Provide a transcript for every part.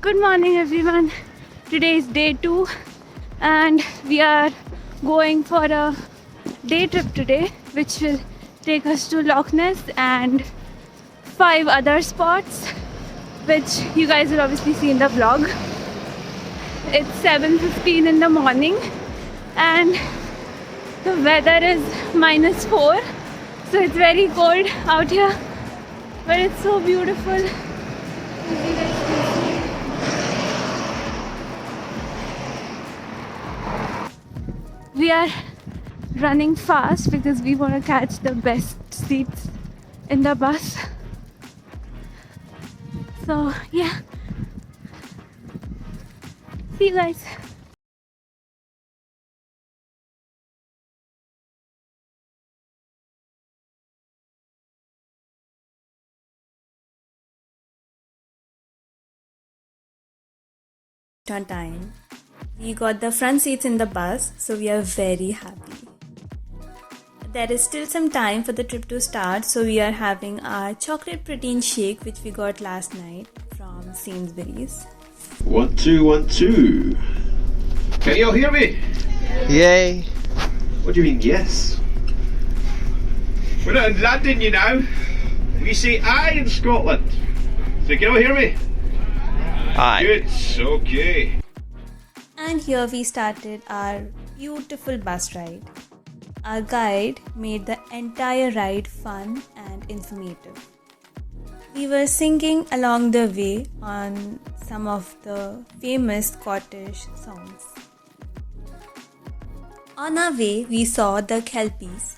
Good morning everyone. Today is day 2 and we are going for a day trip today which will take us to Loch Ness and 5 other spots which you guys will obviously see in the vlog. It's 7:15 in the morning and the weather is -4, so it's very cold out here, but it's so beautiful. We are running fast because we want to catch the best seats in the bus. So yeah, see you guys. On time. We got the front seats in the bus, so we are very happy. There is still some time for the trip to start, so we are having our chocolate protein shake which we got last night from Sainsbury's. 1 2 1 2. Can you all hear me? Yay! What do you mean, yes? We're not in London, you know. We say aye in Scotland. So can you all hear me? Aye. Good, okay. And here we started our beautiful bus ride. Our guide made the entire ride fun and informative. We were singing along the way on some of the famous Scottish songs. On our way, we saw the Kelpies.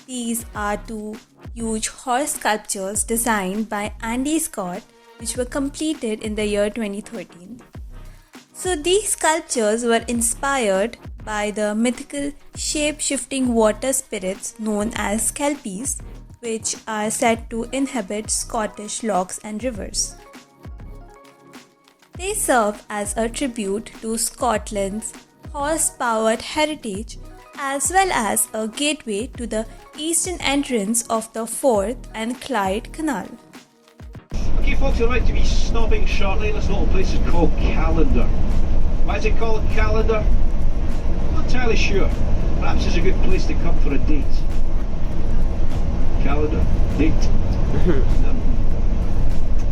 These are 2 huge horse sculptures designed by Andy Scott, which were completed in the year 2013. So these sculptures were inspired by the mythical shape-shifting water spirits known as Kelpies, which are said to inhabit Scottish lochs and rivers. They serve as a tribute to Scotland's horse-powered heritage as well as a gateway to the eastern entrance of the Forth and Clyde Canal. Okay folks, I'd like to be stopping shortly. This little place is called Callander. Why is it called Callander? I'm not entirely sure. Perhaps it's a good place to come for a date. Callander, date.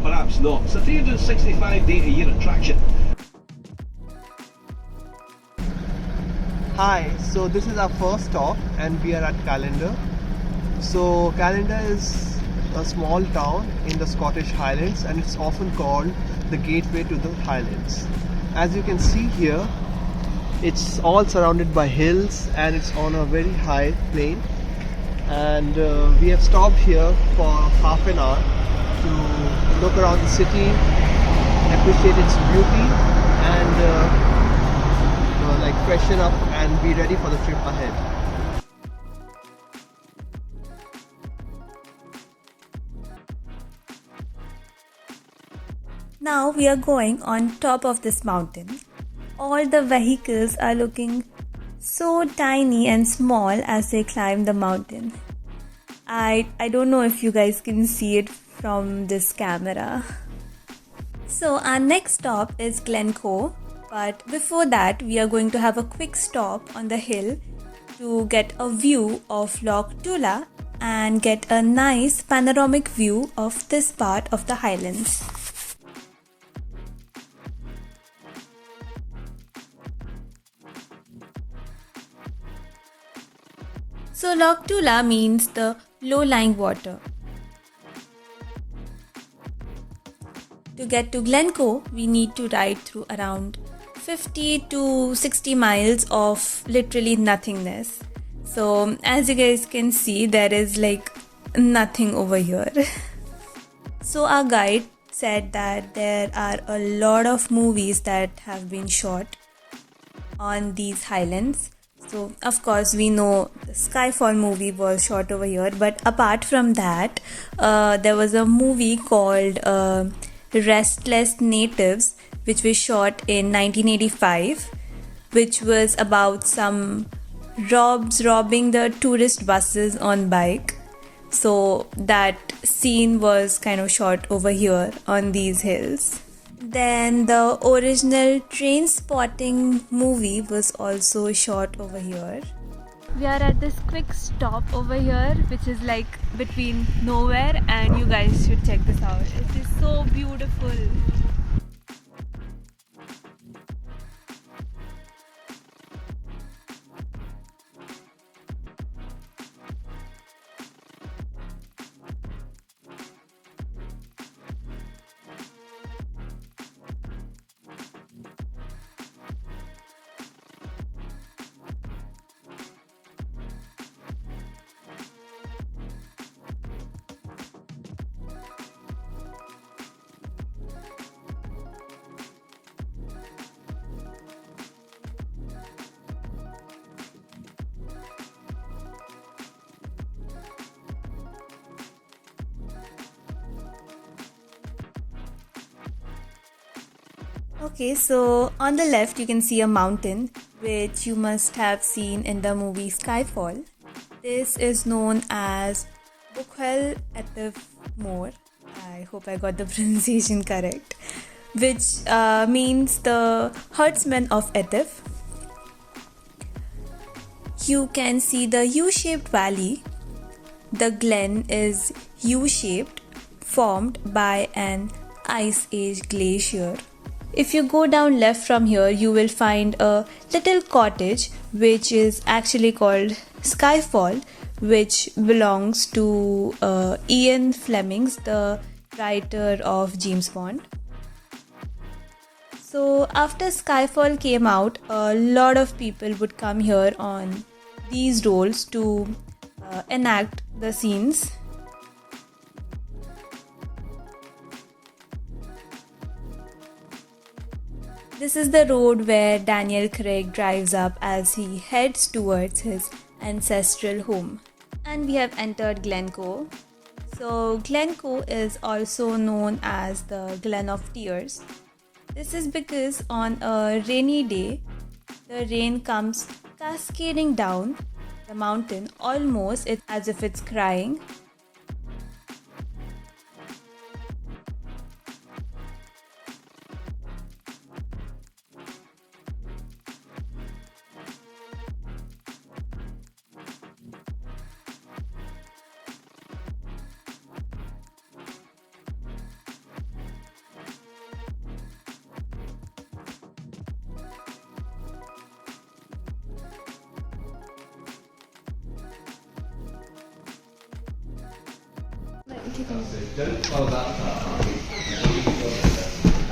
Perhaps not. It's a 365 day a year attraction. Hi, so this is our first stop and we are at Callander. So Callander is a small town in the Scottish Highlands and it's often called the gateway to the Highlands. As you can see here, it's all surrounded by hills and it's on a very high plain, and we have stopped here for half an hour to look around the city, appreciate its beauty and freshen up and be ready for the trip ahead. Now we are going on top of this mountain. All the vehicles are looking so tiny and small as they climb the mountain. I don't know if you guys can see it from this camera. So our next stop is Glencoe, but before that we are going to have a quick stop on the hill to get a view of Loch Ness and get a nice panoramic view of this part of the Highlands. So Loch Ness means the low-lying water. To get to Glencoe, we need to ride through around 50 to 60 miles of literally nothingness. So as you guys can see, there is nothing over here. So our guide said that there are a lot of movies that have been shot on these highlands. So of course we know the Skyfall movie was shot over here, but apart from that, there was a movie called Restless Natives which was shot in 1985, which was about some robbing the tourist buses on bike. So that scene was kind of shot over here on these hills. Then the original Train Spotting movie was also shot over here. We are at this quick stop over here, which is like between nowhere, and you guys should check this out. It is so beautiful. Okay, so on the left you can see a mountain which you must have seen in the movie Skyfall. This is known as Buchel Etif Moor. I hope I got the pronunciation correct, which means the herdsman of Etif. You can see the U-shaped valley. The glen is U-shaped, formed by an ice age glacier. If you go down left from here, you will find a little cottage which is actually called Skyfall, which belongs to Ian Fleming, the writer of James Bond. So after Skyfall came out, a lot of people would come here on these roles to enact the scenes. This is the road where Daniel Craig drives up as he heads towards his ancestral home. And we have entered Glencoe. So Glencoe is also known as the Glen of Tears. This is because on a rainy day, the rain comes cascading down the mountain, almost as if it's crying.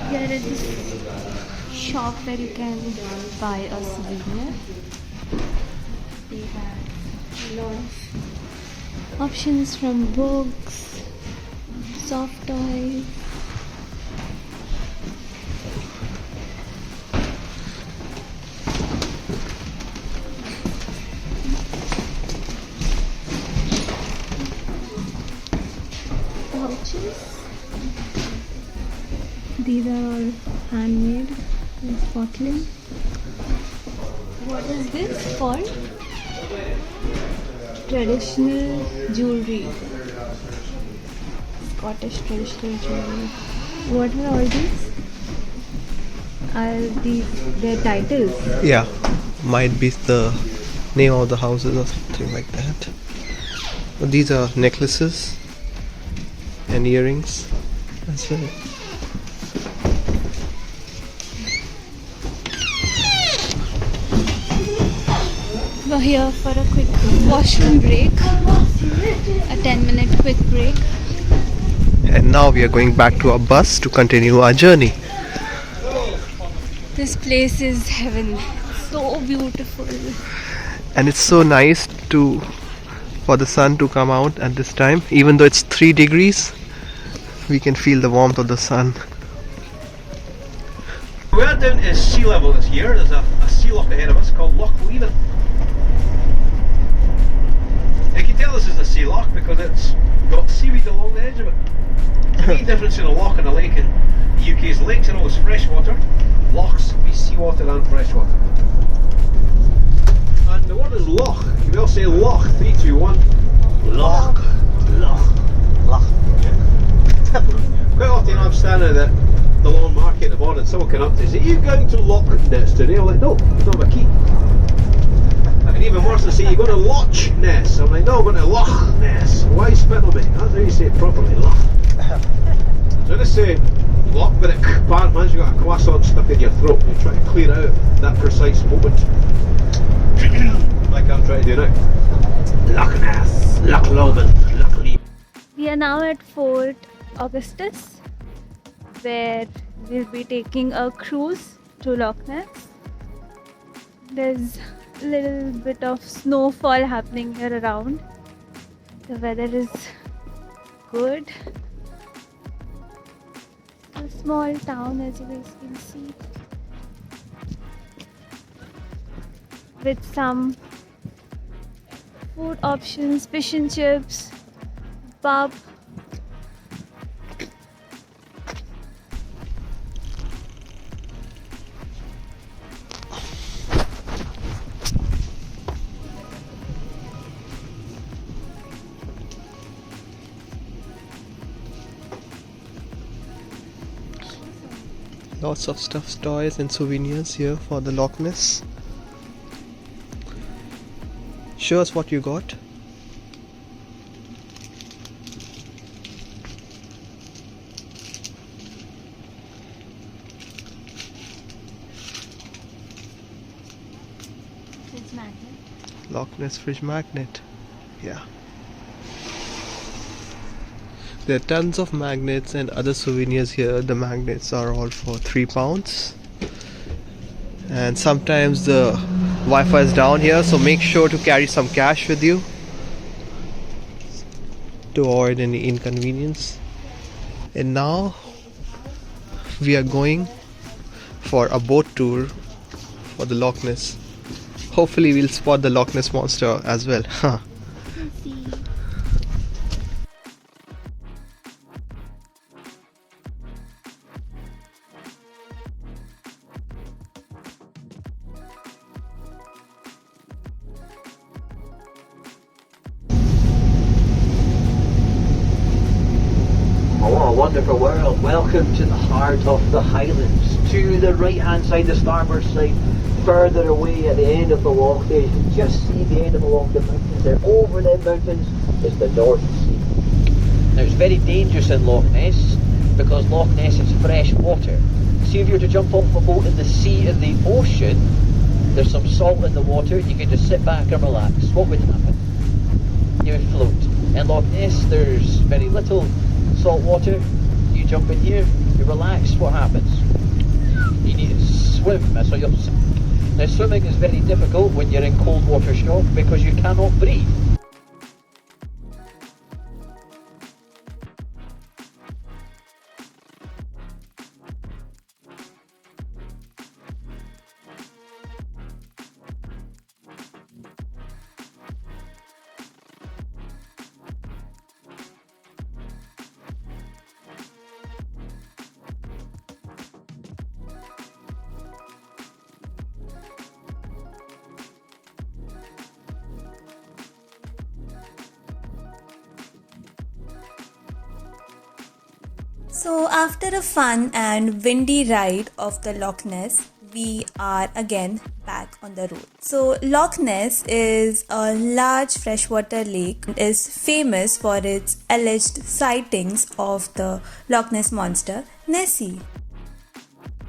We are at this shop where you can buy a souvenir. They have a lot of options from books, soft toys. These are all handmade in Scotland. What is this called? Traditional jewelry. Scottish traditional jewelry. What are all these? Are these their titles? Yeah, might be the name of the houses or something like that. But these are necklaces and earrings as well. We're here for a quick washroom break, a 10-minute quick break. And now we are going back to our bus to continue our journey. This place is heaven, so beautiful. And it's so nice for the sun to come out at this time. Even though it's 3 degrees, we can feel the warmth of the sun. We're down to sea level this year. There's a sea loch ahead of us called Loch Ness. You can tell this is a sea loch because it's got seaweed along the edge of it. The main difference in a loch and a lake in the UK is lakes are always freshwater, lochs be seawater and freshwater. And the word is loch. You will say loch. 3, 2, 1. Loch. Loch. Loch. Quite often I'm standing that the the lawn market in the morning, someone came up to me and said, "Are you going to Loch Ness today?" I'm like, "No, it's not my key." And even worse, they say, "You going to Loch Ness?" I'm like, "No, I'm going to Loch Ness." Why spit on me? That's how you say it properly, Loch. So I just say Loch, but it bad man, you've got a croissant stuck in your throat. You're trying to clear out that precise moment. Like I'm trying to do now. Loch Ness, Loch Lomond, Loch Lee. We are now at Fort Augustus, where we'll be taking a cruise to Loch Ness. There's a little bit of snowfall happening here around. The weather is good. A small town, as you guys can see, with some food options, fish and chips, pub. Lots of stuffed toys and souvenirs here for the Loch Ness. Show us what you got. Fridge magnet. Loch Ness fridge magnet. Yeah. There are tons of magnets and other souvenirs here. The magnets are all for £3. And sometimes the Wi-Fi is down here, so make sure to carry some cash with you to avoid any inconvenience. And now we are going for a boat tour for the Loch Ness. Hopefully we'll spot the Loch Ness Monster as well. Oh, wonderful world. Welcome to the heart of the Highlands. To the right hand side, the starboard side, further away at the end of the loch there, you can just see the end of along the mountains there. Over them mountains is the North Sea. Now it's very dangerous in Loch Ness because Loch Ness is fresh water. See, if you were to jump off a boat in the sea, in the ocean, there's some salt in the water, you can just sit back and relax. What would happen? You would float. In Loch Ness there's very little salt water. You jump in here, you relax, what happens? You need to swim. That's what you'll see. Now swimming is very difficult when you're in cold water shock because you cannot breathe. So after a fun and windy ride of the Loch Ness, we are again back on the road. So Loch Ness is a large freshwater lake and is famous for its alleged sightings of the Loch Ness Monster, Nessie.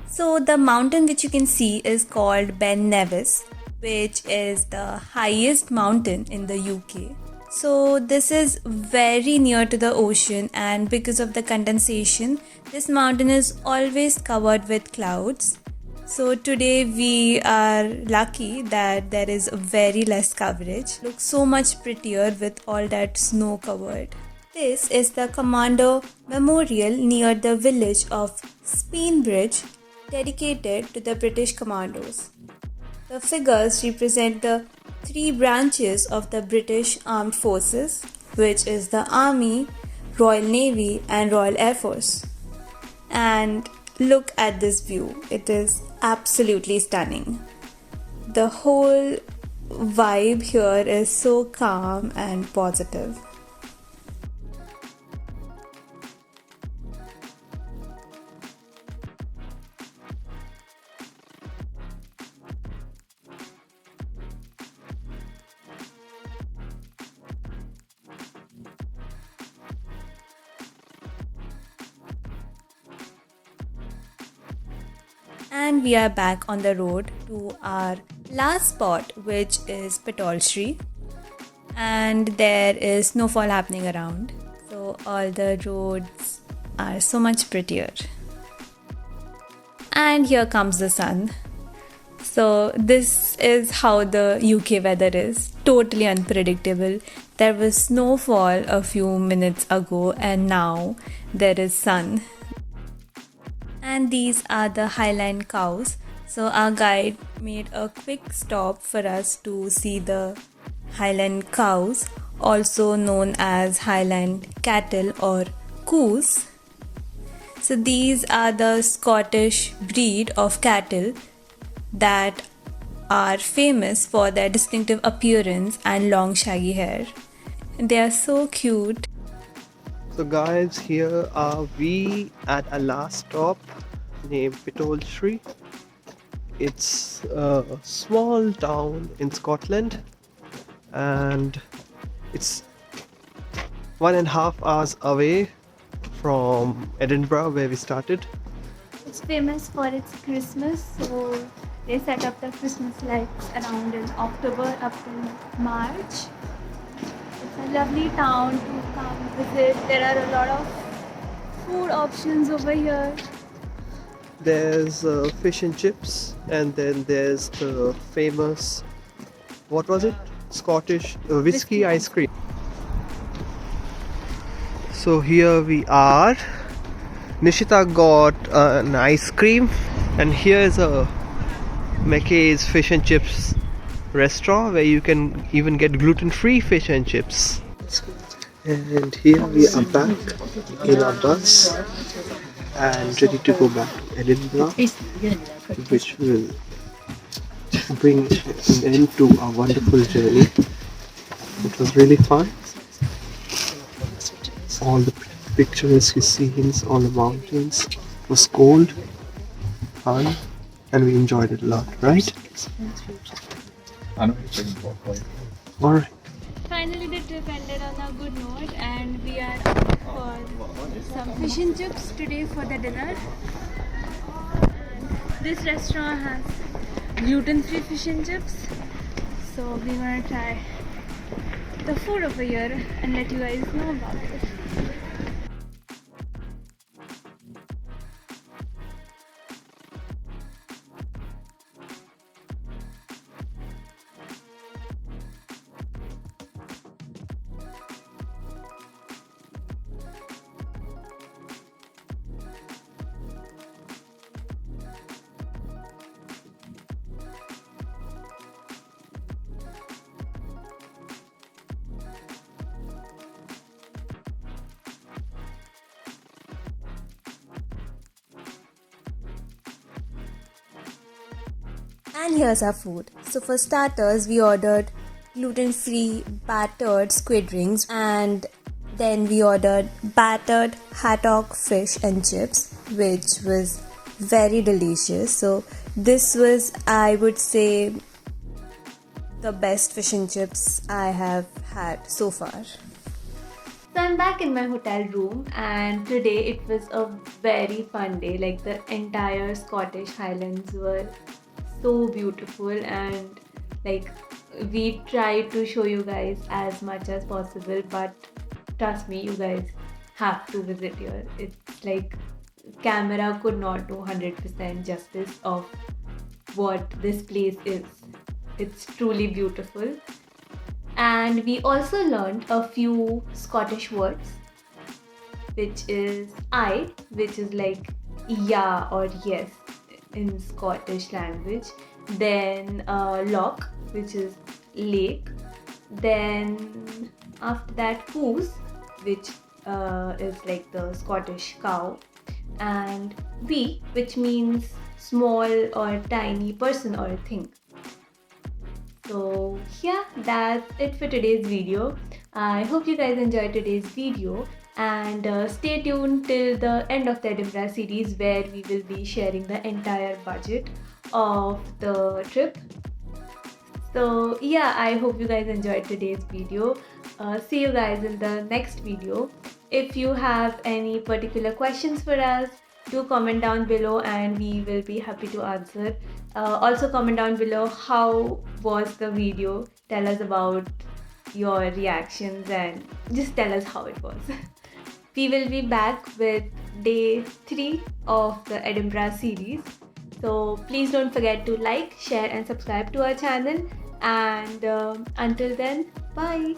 So the mountain which you can see is called Ben Nevis, which is the highest mountain in the UK. So this is very near to the ocean, and because of the condensation, this mountain is always covered with clouds. So today we are lucky that there is very less coverage. Looks so much prettier with all that snow covered. This is the Commander Memorial near the village of Speenbridge, dedicated to the British commandos. The figures represent the three branches of the British Armed Forces, which is the Army, Royal Navy and Royal Air Force. And look at this view, it is absolutely stunning. The whole vibe here is so calm and positive. And we are back on the road to our last spot, which is Pitlochry. And there is snowfall happening around. So all the roads are so much prettier. And here comes the sun. So this is how the UK weather is. Totally unpredictable. There was snowfall a few minutes ago and now there is sun. And these are the Highland cows. So our guide made a quick stop for us to see the Highland cows, also known as Highland cattle or coos. So these are the Scottish breed of cattle that are famous for their distinctive appearance and long shaggy hair. They are so cute. So guys, here are we at a last stop named Pitlochry. It's a small town in Scotland and it's 1.5 hours away from Edinburgh where we started. It's famous for its Christmas, so they set up the Christmas lights around in October up till March. It's a lovely town to come visit. There are a lot of food options over here. There's fish and chips, and then there's the famous, what was it? Scottish whiskey ice cream. So here we are. Nishita got an ice cream, and here is a Mackay's fish and chips restaurant where you can even get gluten-free fish and chips. And here we are back in our bus and ready to go back to Edinburgh, which will bring an end to our wonderful journey. It was really fun. All the picturesque scenes, all the mountains. It was cold, fun, and we enjoyed it a lot, right? Alright. Finally the trip ended on a good note and we are up for some fish and chips today for the dinner. This restaurant has gluten-free fish and chips, so we're gonna try the food over here and let you guys know about it. And here's our food. So for starters, we ordered gluten-free battered squid rings, and then we ordered battered haddock fish and chips, which was very delicious. So this was, I would say, the best fish and chips I have had so far. So I'm back in my hotel room, and today it was a very fun day. Like, the entire Scottish Highlands were so beautiful, and like, we tried to show you guys as much as possible, but trust me, you guys have to visit here. It's like, camera could not do 100% justice of what this place is. It's truly beautiful. And we also learned a few Scottish words, which is I, which is like yeah or yes in Scottish language. Then loch, which is lake. Then after that coos, which is like the Scottish cow. And wee, which means small or tiny person or thing. So yeah, that's it for today's video. I hope you guys enjoyed today's video, and stay tuned till the end of the Edinburgh series, where we will be sharing the entire budget of the trip. So yeah, I hope you guys enjoyed today's video. See you guys in the next video. If you have any particular questions for us, do comment down below and we will be happy to answer. Also comment down below how was the video. Tell us about your reactions and just tell us how it was. We will be back with day 3 of the Edinburgh series. So please don't forget to like, share and subscribe to our channel. And until then, bye.